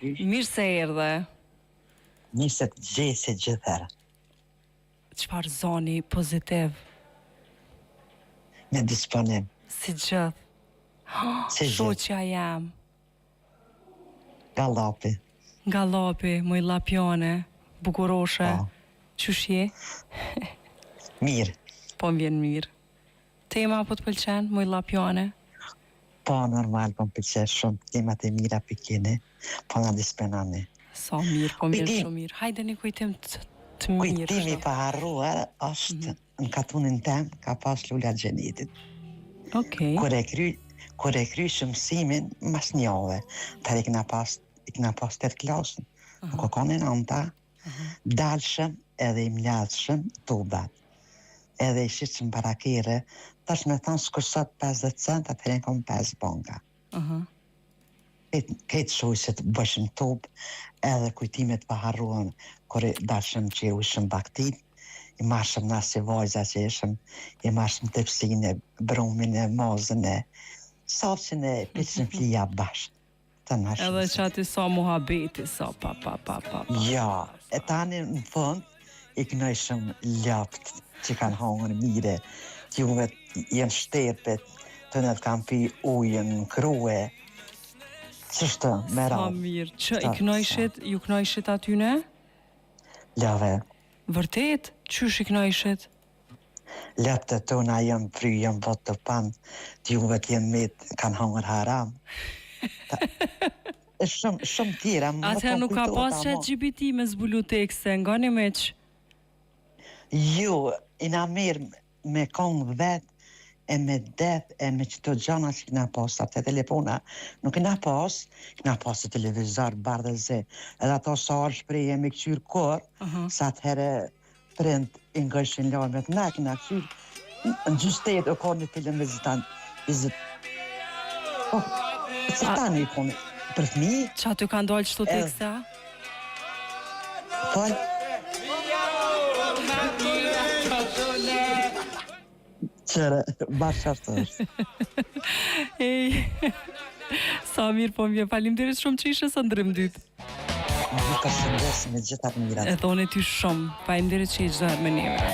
Mirë se erdhe. Mirë se të gjesi gjithëherë. Çfarë zoni pozitiv? Me disponim. Si gjithë. Si gjithë. Shoqja jam. Gallapi. Gallapi, moj lapjone, bukuroshe. Po. Qysh je? Mirë. Po m'vjen mirë. Tema po të pëlqen, moj lapjone? Po, normal, po më pëlqen shumë temat e mira pikini, po nga disponani. Sa mirë, po m'vjen Kujtim. shumë mirë. Hajde një kujtim të mirë. Kujtimi kështu. pa harruar është në katunin tem ka pas Lula Gjenitit. Okej. Kur e kry shëmsimin mas një ove, tër i kna pas 8 klasën, në kokonin anta, dalshëm edhe i mladhshëm tubat. Edhe i shqitshëm barakire, tash me thonë s'kur sot 50 cent, atëherën kom 5 bonga. Këtë shujësit bëshëm tub, edhe kujtimet pa harruan, kur i dalshëm që i ushëm baktit, i marshëm na si vojza që ishëm, i marshëm tepsin e brumin e mozën e safqin e piqën flija bashkë. Edhe që ati sa muhabeti, sa pa. Ja, e tani në fund, i kënoj shumë ljapt që kanë hongër mire, që juve jenë shtepet, të në të kam pi ujën në krue, qështë me Sa radhë. mirë. Që ju knojshit atyne? Ljave, Vërtet? Qysh i knojshit? ljapt e tona jenë fry, jenë votë të panë, të juve të jenë mitë, kanë hongër haram. E shumë tjera. Atëherë nuk ka pas ChatGPT me zbulu tekste, nga një meq? Jo, i na mirë me kongë vetë, e me det, e me qëto gjana që kina pas, atë telefona, nuk kina pas të televizor bardhëze, edhe ato sa arë shpreje me këqyrë korë, sa atëherë prind i ngëshin lojmet, na kina këqyrë, në gjystet o korë një film vizit. Që tani i konë, për fmi? Qa ty ka ndollë qëto tekste, a? Fal? Qëre, bashkë ashtë është. Ej, sa mirë po mje, faleminderit shumë që ishe së ndrym dytë. Nuk ka shëndesim me gjithat mirat. E thone ty shumë, faleminderit që i gjithë me njëve.